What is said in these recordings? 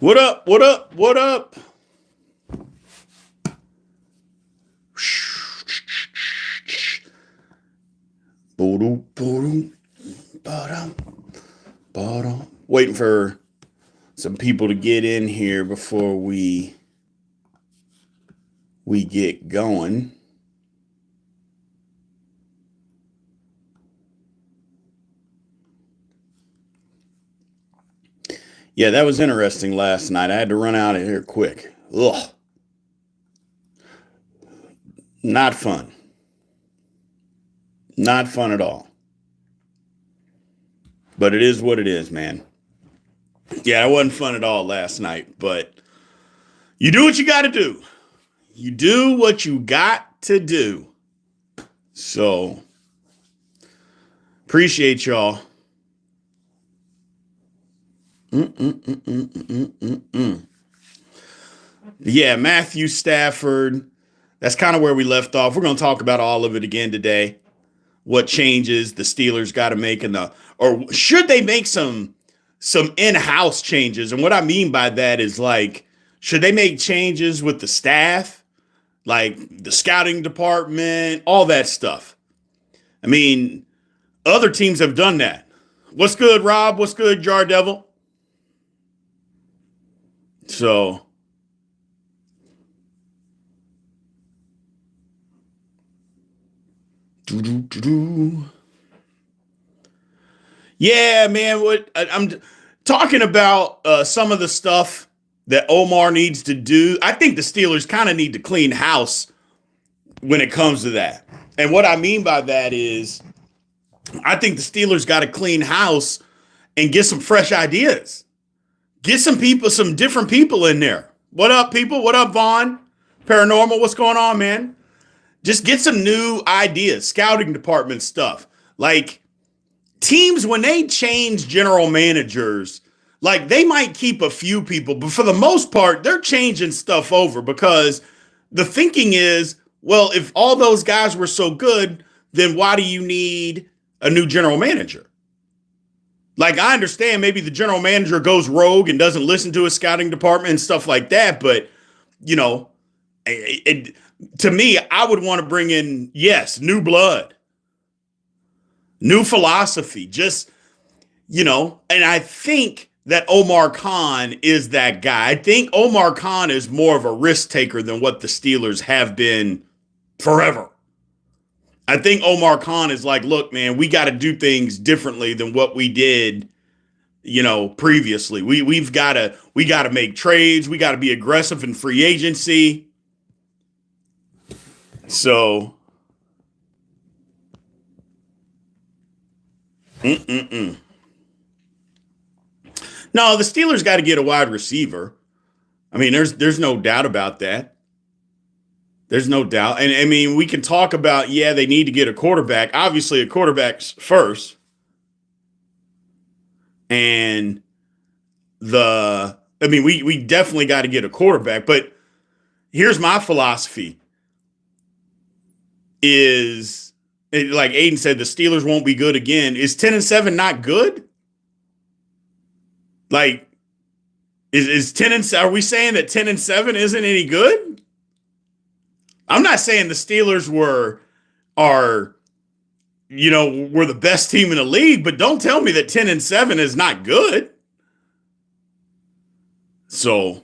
What up? What up? What up? Waiting for some people to get in here before we get going. Yeah, that was interesting last night. I had to run out of here quick. Ugh. Not fun. Not fun at all. But it is what it is, man. Yeah, it wasn't fun at all last night, but you do what you got to do. You do what you got to do. So, appreciate y'all. Yeah, Matthew Stafford. That's kind of where we left off. We're going to talk about all of it again today. What changes the Steelers got to make or should they make some in-house changes? And what I mean by that is like, should they make changes with the staff, like the scouting department, all that stuff? I mean, other teams have done that. What's good, Rob? What's good, Jar Devil? So, yeah, man. What I'm talking about some of the stuff that Omar needs to do. I think the Steelers kind of need to clean house when it comes to that. And what I mean by that is, I think the Steelers got to clean house and get some fresh ideas. Get some people, some different people in there. What up, people? What up, Vaughn? Paranormal, what's going on, man? Just get some new ideas, scouting department stuff. Like teams, when they change general managers, like they might keep a few people, but for the most part, they're changing stuff over because the thinking is, well, if all those guys were so good, then why do you need a new general manager? Like, I understand maybe the general manager goes rogue and doesn't listen to his scouting department and stuff like that. But, you know, to me, I would want to bring in, yes, new blood, new philosophy, just, and I think that Omar Khan is that guy. I think Omar Khan is more of a risk taker than what the Steelers have been forever. I think Omar Khan is like, look, man, we got to do things differently than what we did, previously. We got to make trades. We got to be aggressive in free agency. So, no, the Steelers got to get a wide receiver. I mean, there's no doubt about that. There's no doubt. And I mean, we can talk about, yeah, they need to get a quarterback. Obviously, a quarterback's first. And we definitely got to get a quarterback. But here's my philosophy is, like Aiden said, the Steelers won't be good again. Is 10-7 not good? Like, is 10-7, are we saying that 10-7 isn't any good? I'm not saying the Steelers were the best team in the league, but don't tell me that 10-7 is not good. So,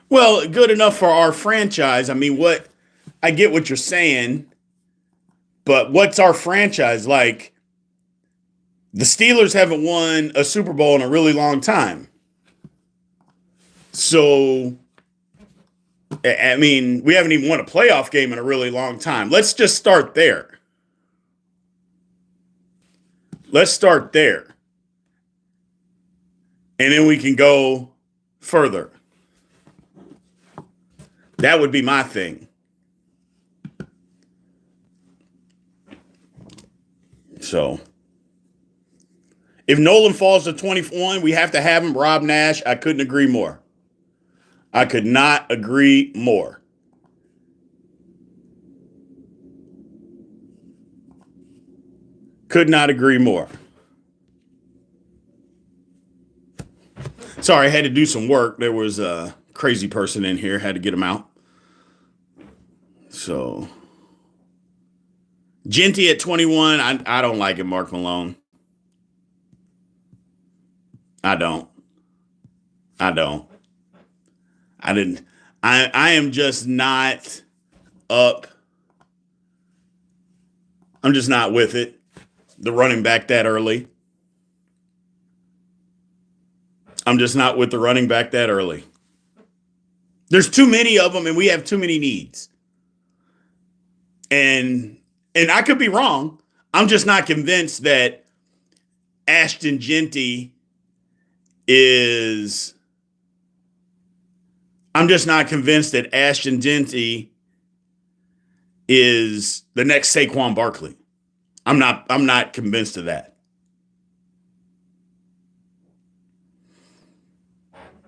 well, good enough for our franchise. I mean, I get what you're saying, but what's our franchise like? The Steelers haven't won a Super Bowl in a really long time. So, I mean, we haven't even won a playoff game in a really long time. Let's just start there. Let's start there. And then we can go further. That would be my thing. So if Nolan falls to 21, we have to have him. Rob Nash, I couldn't agree more. I could not agree more. Could not agree more. Sorry, I had to do some work. There was a crazy person in here. Had to get him out. So, Genty at 21. I don't like it, Mark Malone. I don't. I didn't. I am just not up. I'm just not with it. The running back that early. I'm just not with the running back that early. There's too many of them, and we have too many needs. And I could be wrong. I'm just not convinced that Ashton Genty is. I'm just not convinced that Ashton Genty is the next Saquon Barkley. I'm not convinced of that.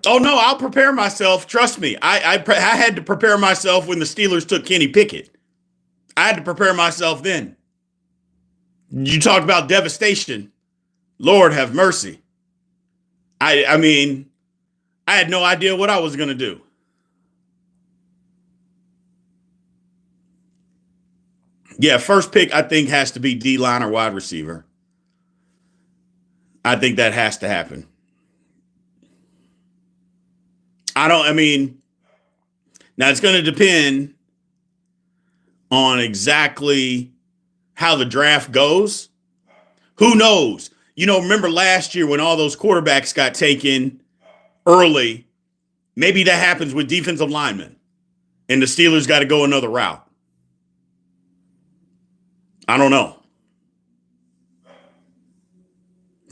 Oh, no, I'll prepare myself. Trust me. I had to prepare myself when the Steelers took Kenny Pickett. I had to prepare myself then. You talk about devastation. Lord have mercy. I mean, I had no idea what I was going to do. Yeah, first pick, I think, has to be D-line or wide receiver. I think that has to happen. Now it's going to depend on exactly how the draft goes. Who knows? Remember last year when all those quarterbacks got taken early, maybe that happens with defensive linemen, and the Steelers got to go another route. I don't know.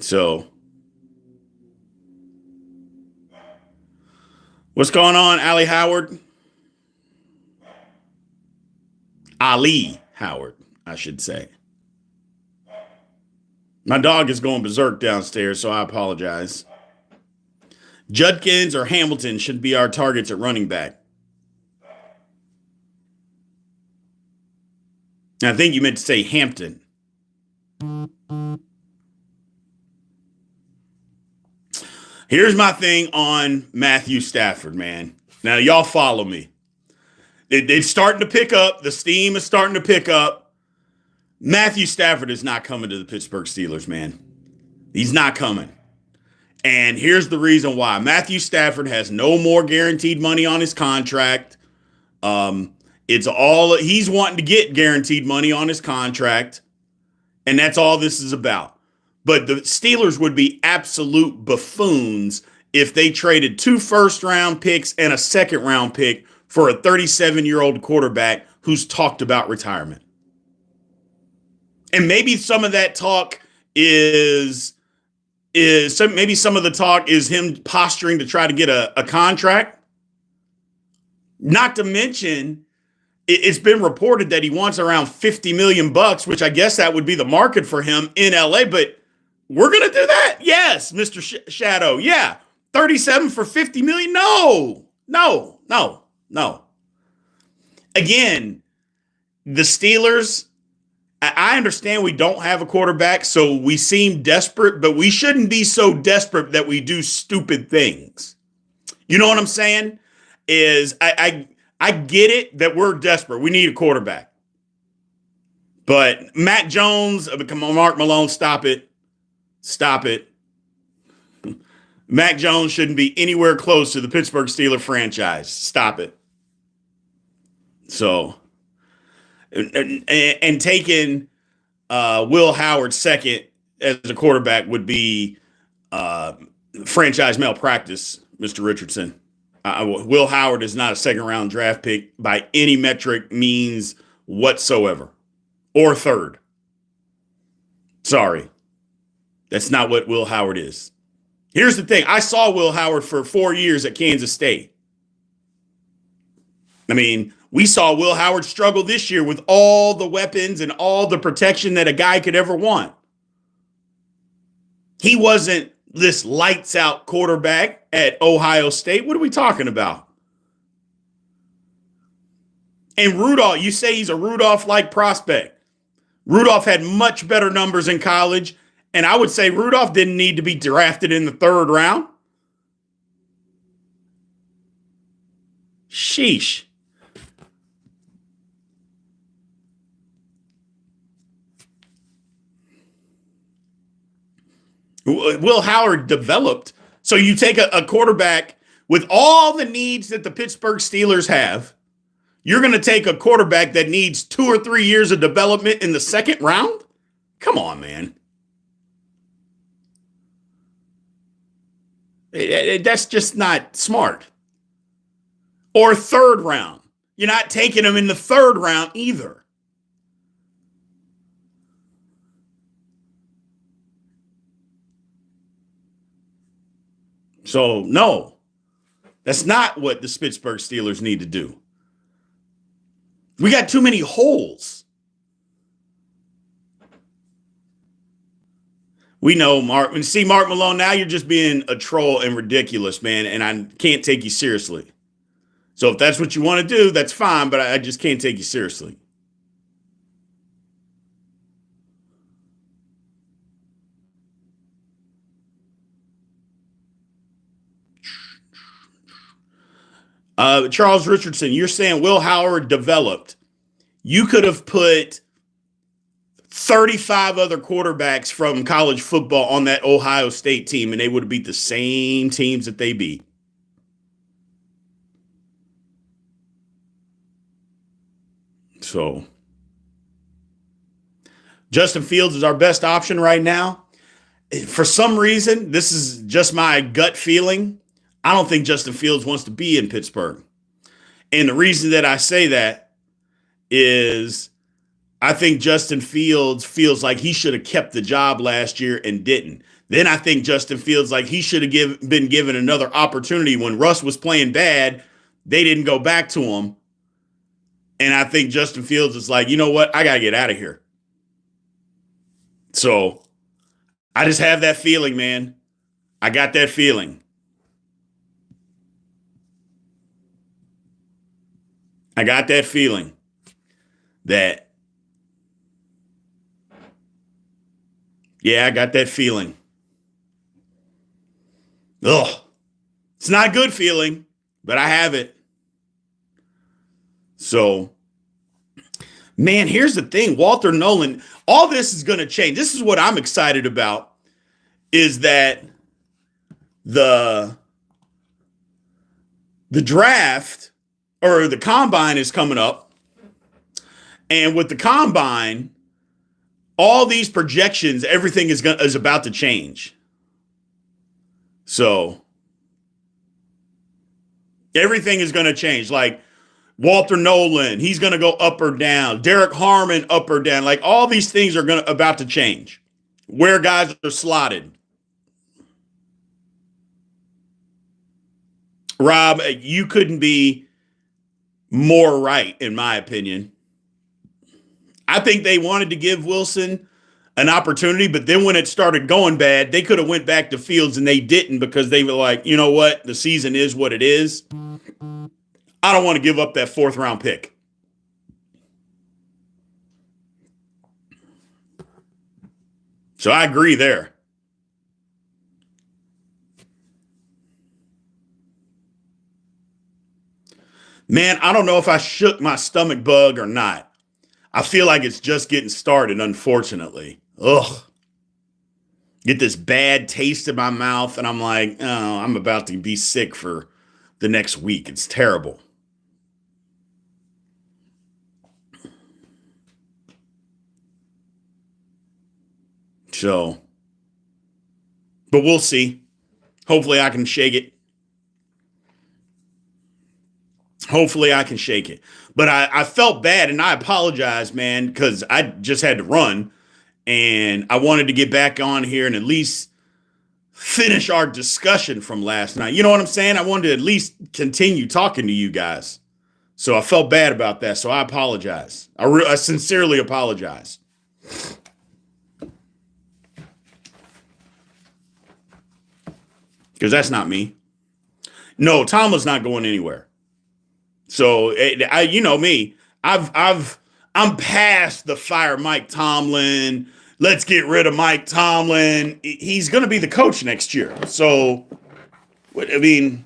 So, what's going on, Ali Howard? Ali Howard, I should say. My dog is going berserk downstairs, so I apologize. Judkins or Hamilton should be our targets at running back. I think you meant to say Hampton. Here's my thing on Matthew Stafford, man. Now, y'all follow me. It's starting to pick up. The steam is starting to pick up. Matthew Stafford is not coming to the Pittsburgh Steelers, man. He's not coming. And here's the reason why. Matthew Stafford has no more guaranteed money on his contract. It's all he's wanting to get guaranteed money on his contract. And that's all this is about. But the Steelers would be absolute buffoons if they traded 2 first-round picks and a second-round pick for a 37-year-old quarterback who's talked about retirement. And maybe some of that talk is maybe some of the talk is him posturing to try to get a contract. Not to mention, it's been reported that he wants around $50 million, which I guess that would be the market for him in LA. But we're going to do that? Yes, Mr. Shadow. Yeah. 37 for $50 million? No. Again, the Steelers, I understand we don't have a quarterback, so we seem desperate, but we shouldn't be so desperate that we do stupid things. You know what I'm saying? I get it that we're desperate. We need a quarterback. But Matt Jones, come on, Mark Malone, stop it. Stop it. Mac Jones shouldn't be anywhere close to the Pittsburgh Steelers franchise. Stop it. So, and taking Will Howard second as a quarterback would be franchise malpractice, Mr. Richardson. Will Howard is not a second-round draft pick by any metric means whatsoever, or third. Sorry. That's not what Will Howard is. Here's the thing. I saw Will Howard for 4 years at Kansas State. I mean, We saw Will Howard struggle this year with all the weapons and all the protection that a guy could ever want. He wasn't this lights out quarterback at Ohio State. What are we talking about? And Rudolph, you say he's a Rudolph-like prospect. Rudolph had much better numbers in college, and I would say Rudolph didn't need to be drafted in the 3rd round. Sheesh. Will Howard developed. So you take a quarterback with all the needs that the Pittsburgh Steelers have. You're going to take a quarterback that needs 2 or 3 years of development in the 2nd round? Come on, man. That's just not smart. Or 3rd round. You're not taking him in the 3rd round either. So, no, that's not what the Pittsburgh Steelers need to do. We got too many holes. We know, Mark. When you see Mark Malone, now you're just being a troll and ridiculous, man, and I can't take you seriously. So if that's what you want to do, that's fine, but I just can't take you seriously. Charles Richardson, you're saying Will Howard developed. You could have put 35 other quarterbacks from college football on that Ohio State team, and they would have beat the same teams that they beat. So, Justin Fields is our best option right now. For some reason, this is just my gut feeling. I don't think Justin Fields wants to be in Pittsburgh. And the reason that I say that is I think Justin Fields feels like he should have kept the job last year and didn't. Then I think Justin Fields like he should have been given another opportunity. When Russ was playing bad, they didn't go back to him. And I think Justin Fields is like, you know what? I got to get out of here. So I just have that feeling, man. I got that feeling. I got that feeling that, yeah, I got that feeling. Ugh. It's not a good feeling, but I have it. So, man, here's the thing. Walter Nolan, all this is going to change. This is what I'm excited about, is that the draft or the combine is coming up. And with the combine, all these projections, everything is about to change. So everything is going to change. Like Walter Nolan, he's going to go up or down. Derek Harmon, up or down. Like all these things are about to change. Where guys are slotted. Rob, you couldn't be more right, in my opinion. I think they wanted to give Wilson an opportunity, but then when it started going bad, they could have went back to Fields and they didn't because they were like, you know what? The season is what it is. I don't want to give up that 4th round pick. So I agree there. Man, I don't know if I shook my stomach bug or not. I feel like it's just getting started, unfortunately. Ugh. Get this bad taste in my mouth, and I'm like, oh, I'm about to be sick for the next week. It's terrible. So, but we'll see. Hopefully I can shake it. Hopefully I can shake it. But I felt bad, and I apologize, man, because I just had to run. And I wanted to get back on here and at least finish our discussion from last night. You know what I'm saying? I wanted to at least continue talking to you guys. So I felt bad about that. So I apologize. I sincerely apologize. Because that's not me. No, Tomlin's not going anywhere. So you know me. I'm past the fire Mike Tomlin. Let's get rid of Mike Tomlin. He's going to be the coach next year. So, I mean,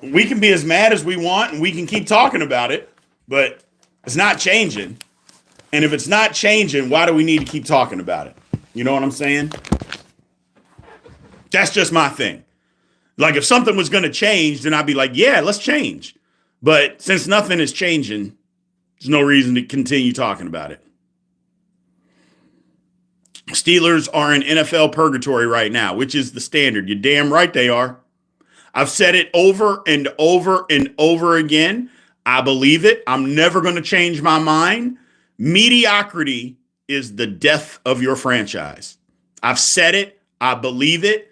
we can be as mad as we want and we can keep talking about it, but it's not changing. And if it's not changing, why do we need to keep talking about it? You know what I'm saying? That's just my thing. Like if something was going to change, then I'd be like, yeah, let's change. But since nothing is changing, there's no reason to continue talking about it. Steelers are in NFL purgatory right now, which is the standard. You're damn right they are. I've said it over and over and over again. I believe it. I'm never going to change my mind. Mediocrity is the death of your franchise. I've said it. I believe it.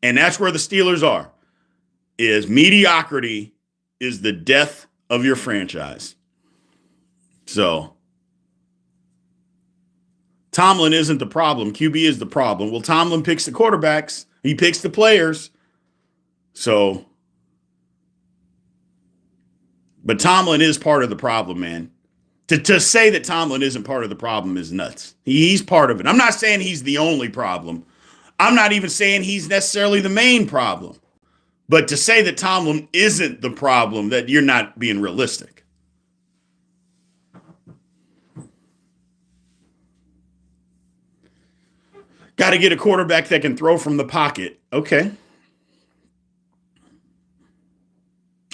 And that's where the Steelers are. Is mediocrity is the death of your franchise. So Tomlin isn't the problem. QB is the problem. Well, Tomlin picks the quarterbacks. He picks the players. So, but Tomlin is part of the problem, man. To say that Tomlin isn't part of the problem is nuts. He's part of it. I'm not saying he's the only problem. I'm not even saying he's necessarily the main problem. But to say that Tomlin isn't the problem, that you're not being realistic. Got to get a quarterback that can throw from the pocket. Okay.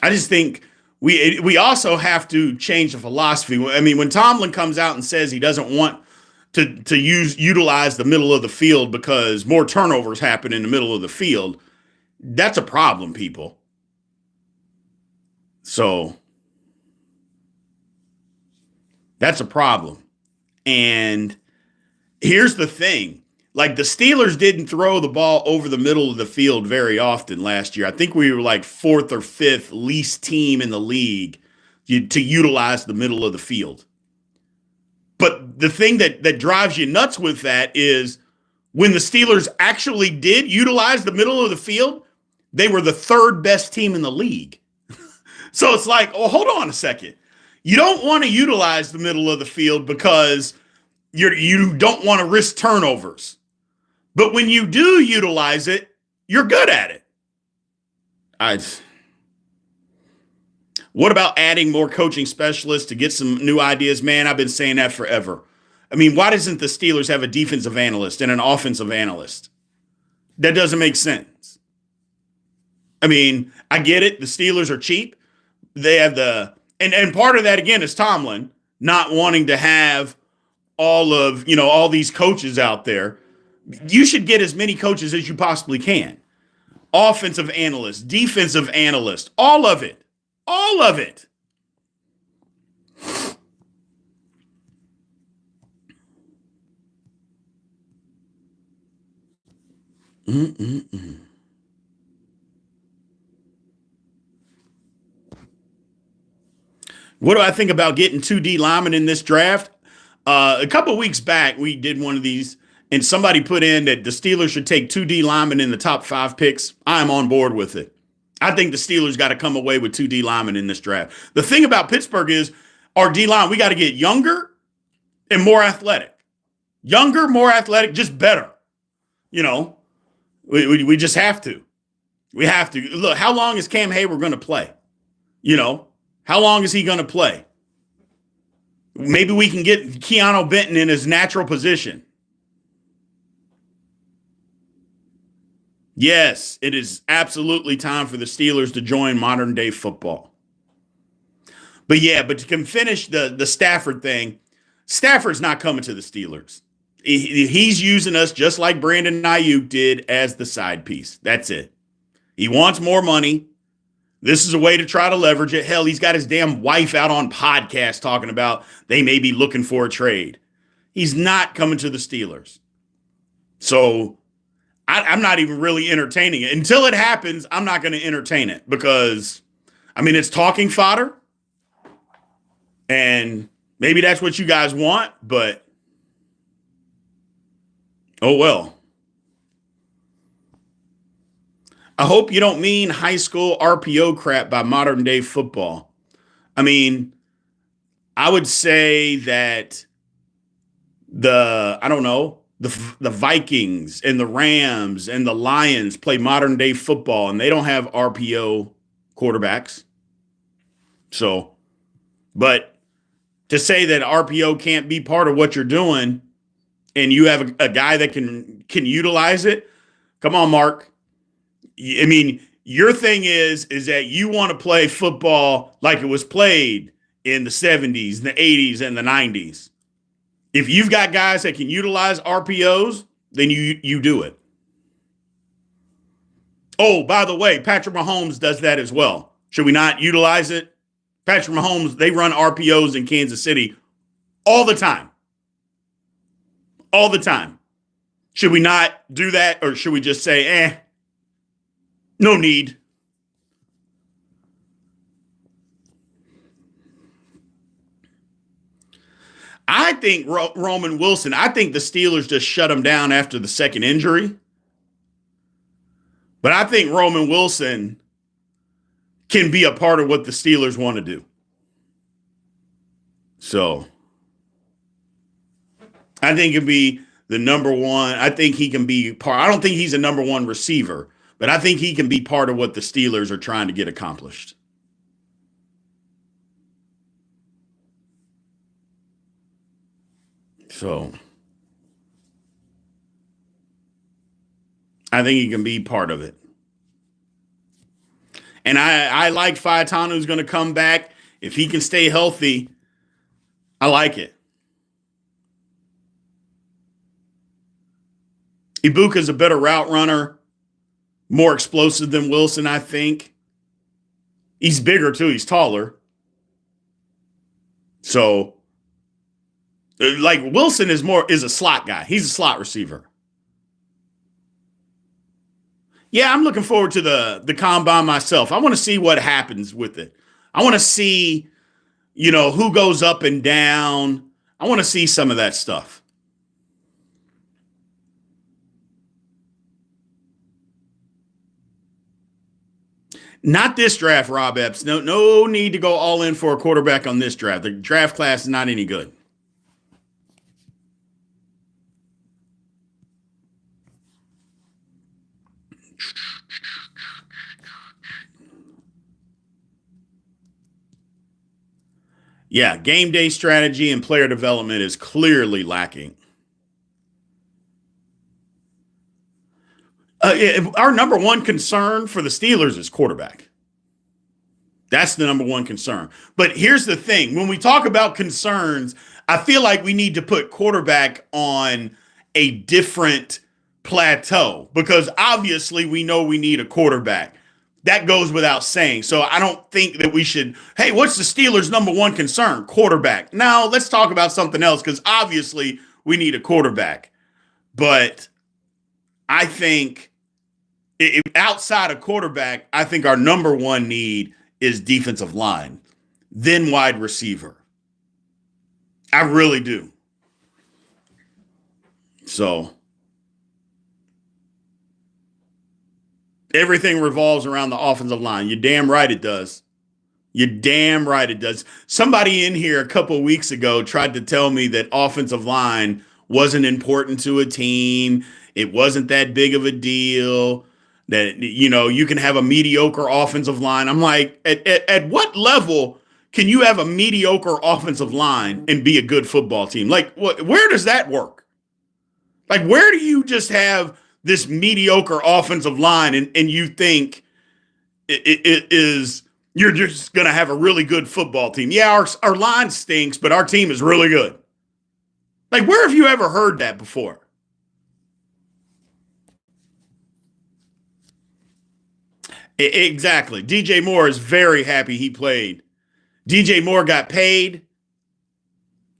I just think we also have to change the philosophy. I mean, when Tomlin comes out and says he doesn't want to utilize the middle of the field because more turnovers happen in the middle of the field, that's a problem, people. So that's a problem. And here's the thing. Like the Steelers didn't throw the ball over the middle of the field very often last year. I think we were like fourth or fifth least team in the league to utilize the middle of the field. But the thing that drives you nuts with that is when the Steelers actually did utilize the middle of the field, they were the third best team in the league. So it's like, oh, hold on a second. You don't want to utilize the middle of the field because you don't want to risk turnovers. But when you do utilize it, you're good at it. What about adding more coaching specialists to get some new ideas? Man, I've been saying that forever. I mean, why doesn't the Steelers have a defensive analyst and an offensive analyst? That doesn't make sense. I mean, I get it. The Steelers are cheap. They have and part of that, again, is Tomlin not wanting to have all these coaches out there. You should get as many coaches as you possibly can. Offensive analysts, defensive analysts, all of it. All of it. What do I think about getting 2 D linemen in this draft? A couple of weeks back, we did one of these, and somebody put in that the Steelers should take 2 D linemen in the top 5 picks. I'm on board with it. I think the Steelers got to come away with 2 D linemen in this draft. The thing about Pittsburgh is our D line, we got to get younger and more athletic. Younger, more athletic, just better. We just have to. We have to. Look, how long is Cam Hayward going to play? How long is he going to play? Maybe we can get Keanu Benton in his natural position. Yes, it is absolutely time for the Steelers to join modern day football. But to finish the Stafford thing, Stafford's not coming to the Steelers. He's using us just like Brandon Ayuk did as the side piece. That's it. He wants more money. This is a way to try to leverage it. Hell, he's got his damn wife out on podcasts talking about they may be looking for a trade. He's not coming to the Steelers. So I'm not even really entertaining it. Until it happens, I'm not going to entertain it because, it's talking fodder. And maybe that's what you guys want, but oh well. I hope you don't mean high school RPO crap by modern day football. I mean, I would say that I don't know, the Vikings and the Rams and the Lions play modern day football and they don't have RPO quarterbacks. So, but to say that RPO can't be part of what you're doing and you have a guy that can utilize it, come on, Mark. I mean, your thing is that you want to play football like it was played in the 70s, the 80s, and the 90s. If you've got guys that can utilize RPOs, then you do it. Oh, by the way, Patrick Mahomes does that as well. Should we not utilize it? Patrick Mahomes, they run RPOs in Kansas City all the time. All the time. Should we not do that, or should we just say, no need? I think Roman Wilson, I think the Steelers just shut him down after the second injury. But I think Roman Wilson can be a part of what the Steelers want to do. So I think it'd be the number one. I think he can be part. I don't think he's a number one receiver, but I think he can be part of what the Steelers are trying to get accomplished. So I think he can be part of it. And I like Faetanu, who's going to come back. If he can stay healthy, I like it. Ibuka's a better route runner, more explosive than Wilson, I think. He's bigger, too. He's taller. So, like, Wilson is a slot guy. He's a slot receiver. Yeah, I'm looking forward to the combine myself. I want to see what happens with it. I want to see, who goes up and down. I want to see some of that stuff. Not this draft, Rob Epps. No need to go all in for a quarterback on this draft. The draft class is not any good. Yeah, game day strategy and player development is clearly lacking. Our number one concern for the Steelers is quarterback. That's the number one concern. But here's the thing. When we talk about concerns, I feel like we need to put quarterback on a different plateau because obviously we know we need a quarterback. That goes without saying. So I don't think that we should, hey, what's the Steelers' number one concern? Quarterback. Now, let's talk about something else because obviously we need a quarterback. But I think outside of quarterback, I think our number one need is defensive line, then wide receiver. I really do. So everything revolves around the offensive line. You're damn right it does. You're damn right it does. Somebody in here a couple of weeks ago tried to tell me that offensive line wasn't important to a team. It wasn't that big of a deal. That, you can have a mediocre offensive line. I'm like, at what level can you have a mediocre offensive line and be a good football team? Like, where does that work? Like, where do you just have this mediocre offensive line and you think you're just going to have a really good football team? Yeah, our line stinks, but our team is really good. Like, where have you ever heard that before? Exactly. DJ Moore is very happy he played. DJ Moore got paid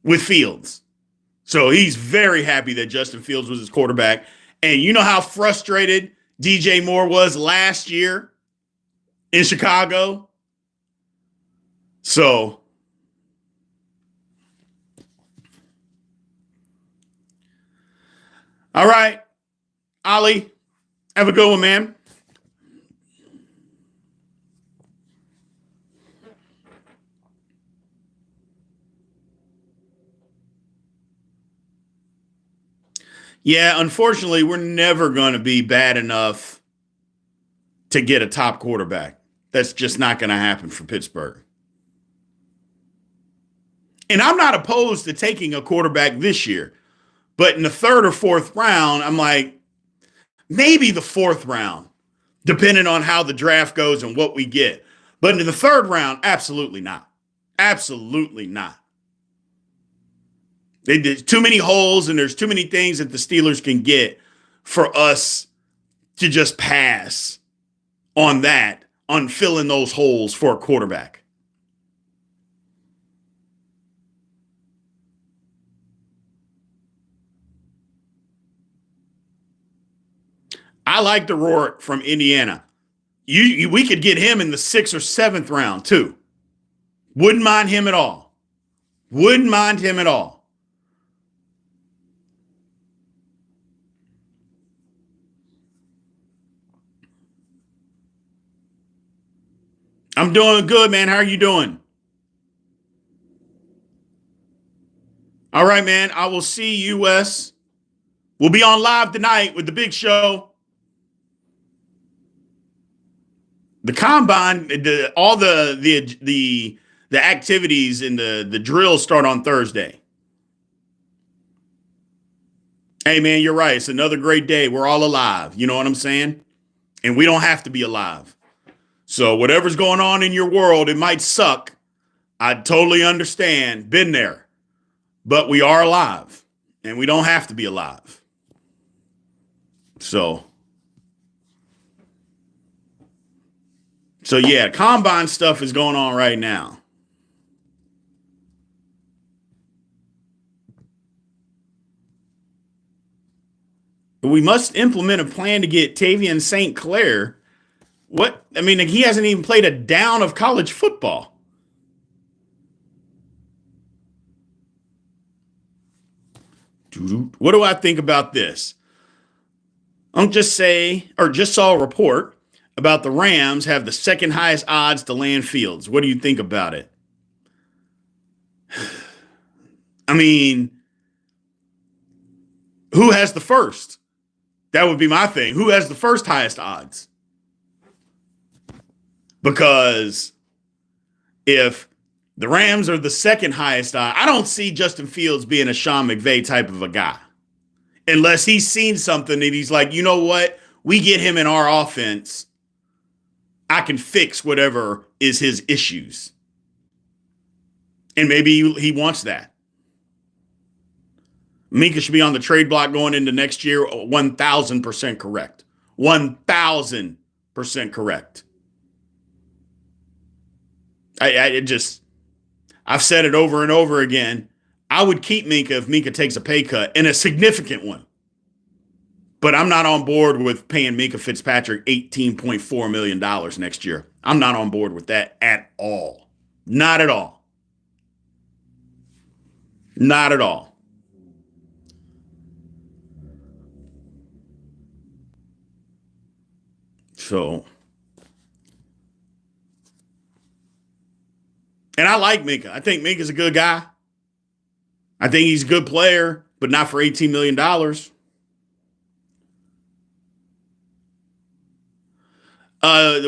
with Fields. So he's very happy that Justin Fields was his quarterback. And you know how frustrated DJ Moore was last year in Chicago? So All right, Ollie, have a good one, man. Yeah, unfortunately, we're never going to be bad enough to get a top quarterback. That's just not going to happen for Pittsburgh. And I'm not opposed to taking a quarterback this year, but in the third or fourth round, I'm like, maybe the fourth round, depending on how the draft goes and what we get. But in the third round, absolutely not. Absolutely not. There's too many holes and there's too many things that the Steelers can get for us to just pass on that, on filling those holes for a quarterback. I like the Rourke from Indiana. We could get him in the 6th or 7th round too. Wouldn't mind him at all. Wouldn't mind him at all. I'm doing good, man. How are you doing? All right, man. I will see you, Wes. We'll be on live tonight with the big show. The combine, all the activities and the drills start on Thursday. Hey, man, you're right. It's another great day. We're all alive. You know what I'm saying? And we don't have to be alive. So whatever's going on in your world, it might suck. I totally understand. Been there. But we are alive. And we don't have to be alive. So yeah, combine stuff is going on right now. We must implement a plan to get Tavian St. Clair. What? I mean, he hasn't even played a down of college football. What do I think about this? I'll just say, or just saw a report about the Rams have the second highest odds to land Fields. What do you think about it? I mean, who has the first? That would be my thing. Who has the first highest odds? Because if the Rams are the second highest odds, I don't see Justin Fields being a Sean McVay type of a guy. Unless he's seen something and he's like, you know what? We get him in our offense. I can fix whatever is his issues. And maybe he wants that. Minka should be on the trade block going into next year. 1,000% correct. 1,000% correct. I've said it over and over again. I would keep Minka if Minka takes a pay cut, and a significant one. But I'm not on board with paying Minka Fitzpatrick $18.4 million next year. I'm not on board with that at all. Not at all. Not at all. So, and I like Minka. I think Minka's a good guy. I think he's a good player, but not for $18 million.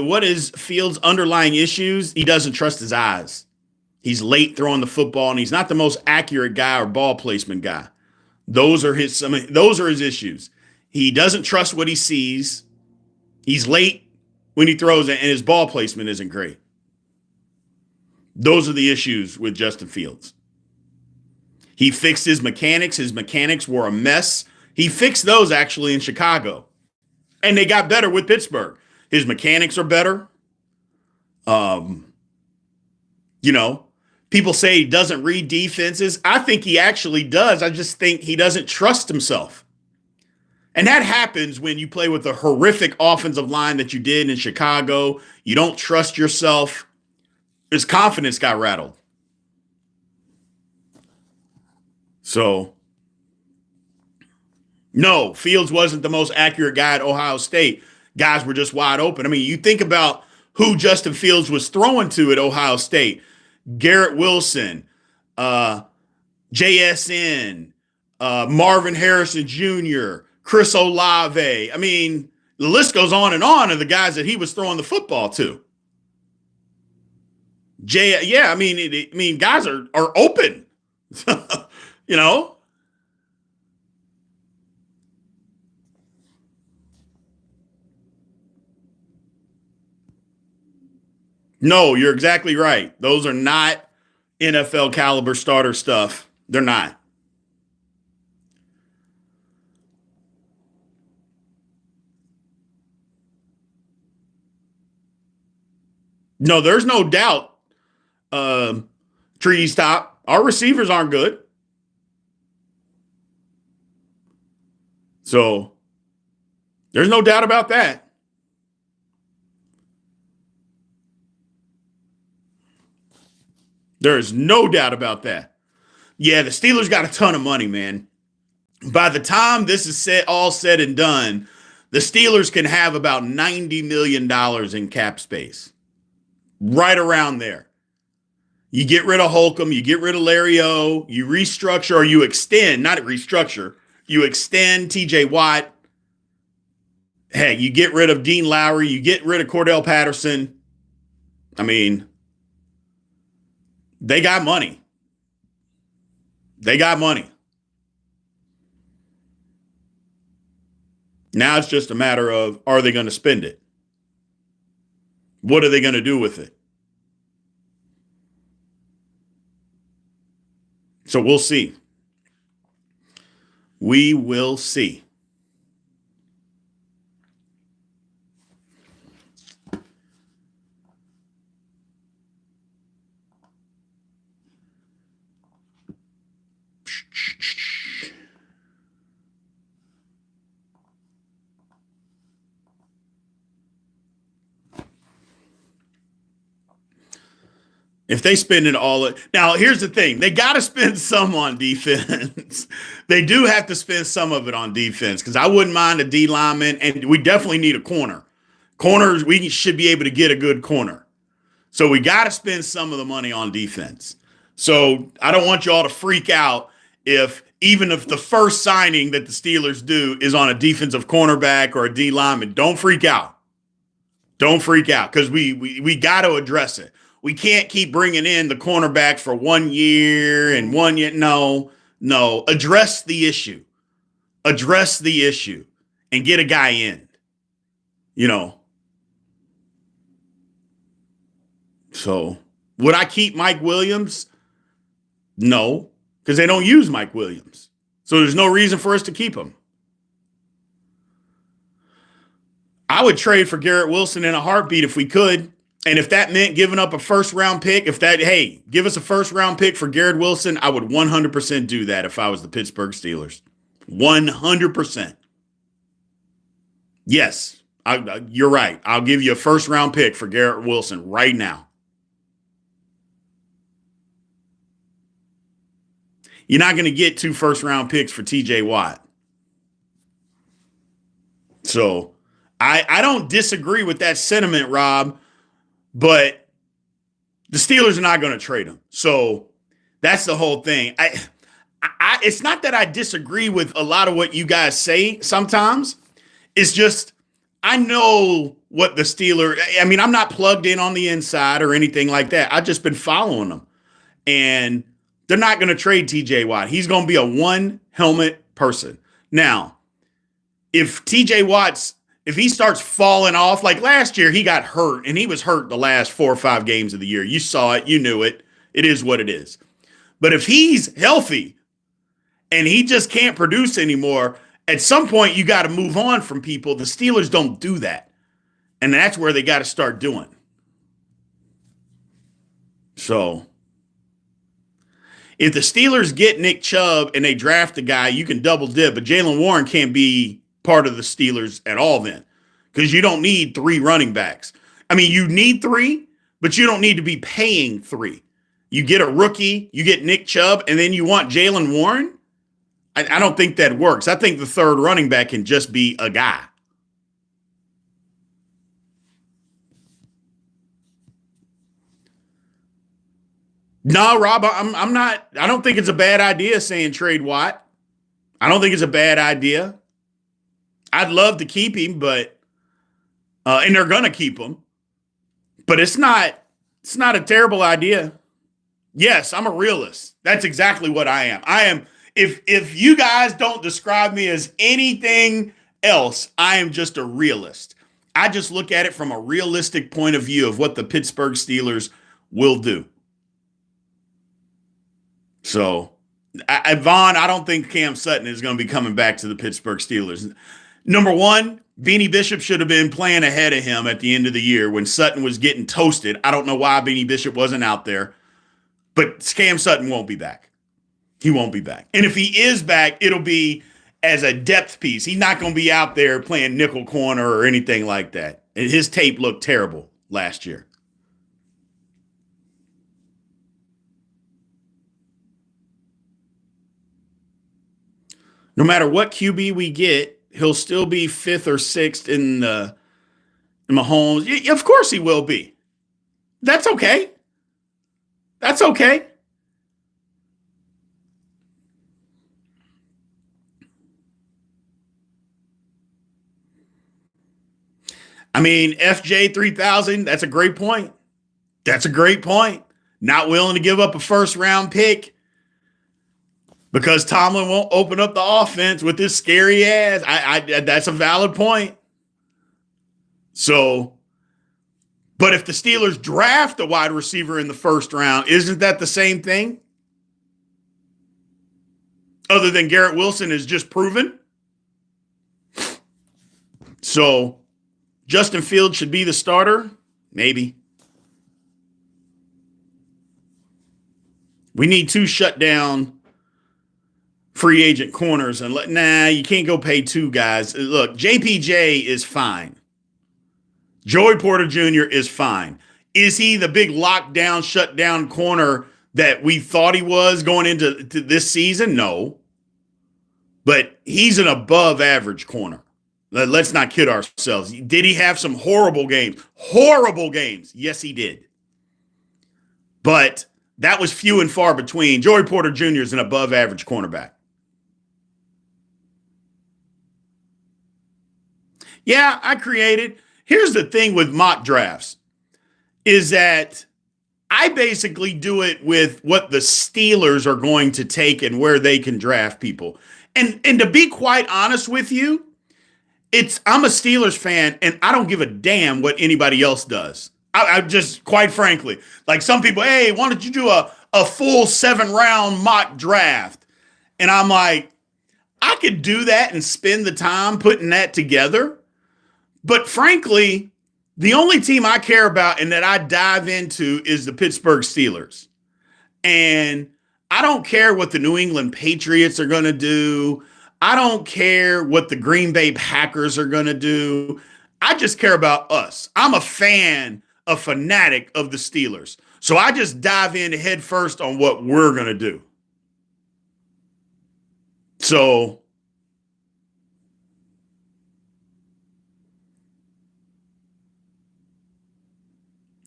What is Fields' underlying issues? He doesn't trust his eyes. He's late throwing the football, and he's not the most accurate guy or ball placement guy. Those are his issues. He doesn't trust what he sees. He's late when he throws it, and his ball placement isn't great. Those are the issues with Justin Fields. He fixed his mechanics. His mechanics were a mess. He fixed those actually in Chicago. And they got better with Pittsburgh. His mechanics are better. People say he doesn't read defenses. I think he actually does. I just think he doesn't trust himself. And that happens when you play with a horrific offensive line that you did in Chicago. You don't trust yourself. His confidence got rattled. So, No, Fields wasn't the most accurate guy at Ohio State. Guys were just wide open. I mean, you think about who Justin Fields was throwing to at Ohio State: Garrett Wilson, uh, JSN, Marvin Harrison Jr., Chris Olave. I mean, the list goes on of the guys that he was throwing the football to. Yeah, I mean, guys are open. you know. No, you're exactly right. Those are not NFL caliber starter stuff. They're not. No, there's no doubt. Trees top. Our receivers aren't good. So there's no doubt about that. There's no doubt about that. Yeah, the Steelers got a ton of money, man. By the time this is all said and done, the Steelers can have about $90 million in cap space. Right around there. You get rid of Holcomb, you get rid of Larry O, you restructure or you extend, not restructure, you extend TJ Watt. Hey, you get rid of Dean Lowry, you get rid of Cordell Patterson. I mean, they got money. They got money. Now it's just a matter of, are they going to spend it? What are they going to do with it? So we'll see. We will see. If they spend it all, now here's the thing: they got to spend some on defense. They do have to spend some of it on defense because I wouldn't mind a D lineman, and we definitely need a corner. Corners, we should be able to get a good corner. So we got to spend some of the money on defense. So I don't want y'all to freak out even if the first signing that the Steelers do is on a defensive cornerback or a D lineman. Don't freak out. Don't freak out because we got to address it. We can't keep bringing in the cornerback for 1 year and 1 year. No. Address the issue. Address the issue and get a guy in. So would I keep Mike Williams? No, because they don't use Mike Williams. So there's no reason for us to keep him. I would trade for Garrett Wilson in a heartbeat if we could. And if that meant giving up a first-round pick, give us a first-round pick for Garrett Wilson, I would 100% do that if I was the Pittsburgh Steelers. 100%. Yes, you're right. I'll give you a first-round pick for Garrett Wilson right now. You're not going to get 2 first-round picks for TJ Watt. So I don't disagree with that sentiment, Rob. But the Steelers are not going to trade him. So that's the whole thing. It's not that I disagree with a lot of what you guys say sometimes. It's just I know what the Steelers – I mean, I'm not plugged in on the inside or anything like that. I've just been following them. And they're not going to trade TJ Watt. He's going to be a one-helmet person. Now, if TJ Watt's if he starts falling off, like last year, he got hurt, and he was hurt the last 4 or 5 games of the year. You saw it. You knew it. It is what it is. But if he's healthy and he just can't produce anymore, at some point you got to move on from people. The Steelers don't do that. And that's where they got to start doing. So if the Steelers get Nick Chubb and they draft a guy, you can double dip, but Jaylen Warren can't be part of the Steelers at all then, because you don't need 3 running backs. I mean, you need 3, but you don't need to be paying 3. You get a rookie, you get Nick Chubb, and then you want Jaylen Warren? I don't think that works. I think the third running back can just be a guy. No, Rob, I'm not. I don't think it's a bad idea saying trade Watt. I don't think it's a bad idea. I'd love to keep him, but and they're gonna keep him, but it's not. It's not a terrible idea. Yes, I'm a realist. That's exactly what I am. I am. If you guys don't describe me as anything else, I am just a realist. I just look at it from a realistic point of view of what the Pittsburgh Steelers will do. So, Vaughn, I don't think Cam Sutton is going to be coming back to the Pittsburgh Steelers. Number one, Beanie Bishop should have been playing ahead of him at the end of the year when Sutton was getting toasted. I don't know why Beanie Bishop wasn't out there, but Cam Sutton won't be back. He won't be back. And if he is back, it'll be as a depth piece. He's not going to be out there playing nickel corner or anything like that. And his tape looked terrible last year. No matter what QB we get, he'll still be fifth or sixth in Mahomes. Of course he will be. That's okay. That's okay. I mean, FJ 3000, that's a great point. That's a great point. Not willing to give up a first round pick because Tomlin won't open up the offense with this scary ass. That's a valid point. So, but if the Steelers draft a wide receiver in the first round, isn't that the same thing? Other than Garrett Wilson is just proven. So, Justin Fields should be the starter? Maybe. We need two shutdown free agent corners. And you can't go pay two guys. Look, JPJ is fine. Joey Porter Jr. is fine. Is he the big lockdown, shutdown corner that we thought he was going into this season? No. But he's an above average corner. Let's not kid ourselves. Did he have some horrible games? Horrible games. Yes, he did. But that was few and far between. Joey Porter Jr. is an above average cornerback. Yeah, I created. Here's the thing with mock drafts is that I basically do it with what the Steelers are going to take and where they can draft people. And to be quite honest with you, I'm a Steelers fan, and I don't give a damn what anybody else does. I just, quite frankly, like some people, hey, why don't you do a full 7-round mock draft? And I'm like, I could do that and spend the time putting that together. But frankly, the only team I care about and that I dive into is the Pittsburgh Steelers. And I don't care what the New England Patriots are going to do. I don't care what the Green Bay Packers are going to do. I just care about us. I'm a fanatic of the Steelers. So I just dive in head first on what we're going to do. So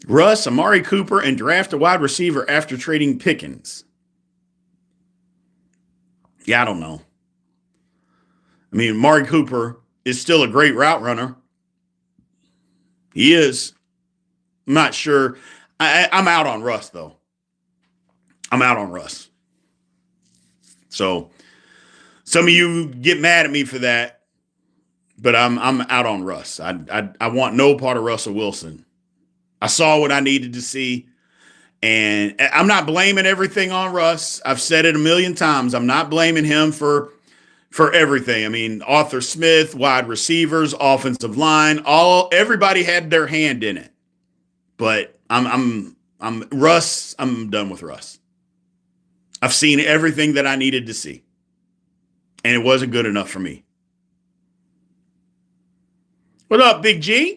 Russ, Amari Cooper, and draft a wide receiver after trading Pickens. Yeah, I don't know. I mean, Amari Cooper is still a great route runner. He is. I'm not sure. I'm out on Russ, though. I'm out on Russ. So some of you get mad at me for that, but I'm out on Russ. I want no part of Russell Wilson. I saw what I needed to see, and I'm not blaming everything on Russ. I've said it a million times. I'm not blaming him for everything. I mean, Arthur Smith, wide receivers, offensive line, everybody had their hand in it. But I'm Russ. I'm done with Russ. I've seen everything that I needed to see, and it wasn't good enough for me. What up, Big G?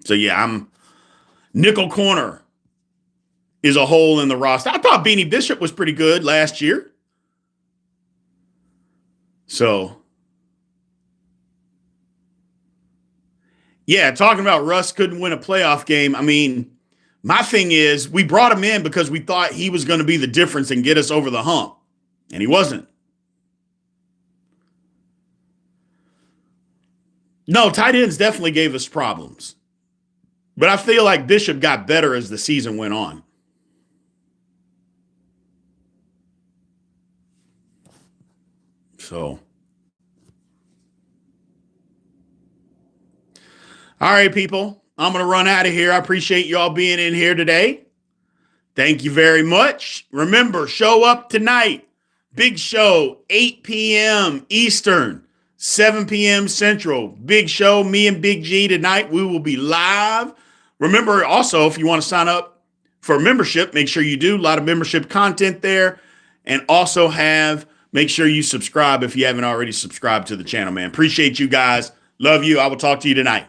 So yeah, I'm nickel corner. is a hole in the roster. I thought Beanie Bishop was pretty good last year. So, yeah, talking about Russ couldn't win a playoff game. I mean, my thing is we brought him in because we thought he was going to be the difference and get us over the hump. And he wasn't. No, tight ends definitely gave us problems. But I feel like Bishop got better as the season went on. So, all right, people, I'm going to run out of here. I appreciate y'all being in here today. Thank you very much. Remember, show up tonight. Big show, 8 p.m. Eastern, 7 p.m. Central. Big show, me and Big G tonight. We will be live. Remember, also, if you want to sign up for membership, make sure you do. A lot of membership content there. And also make sure you subscribe if you haven't already subscribed to the channel, man. Appreciate you guys. Love you. I will talk to you tonight.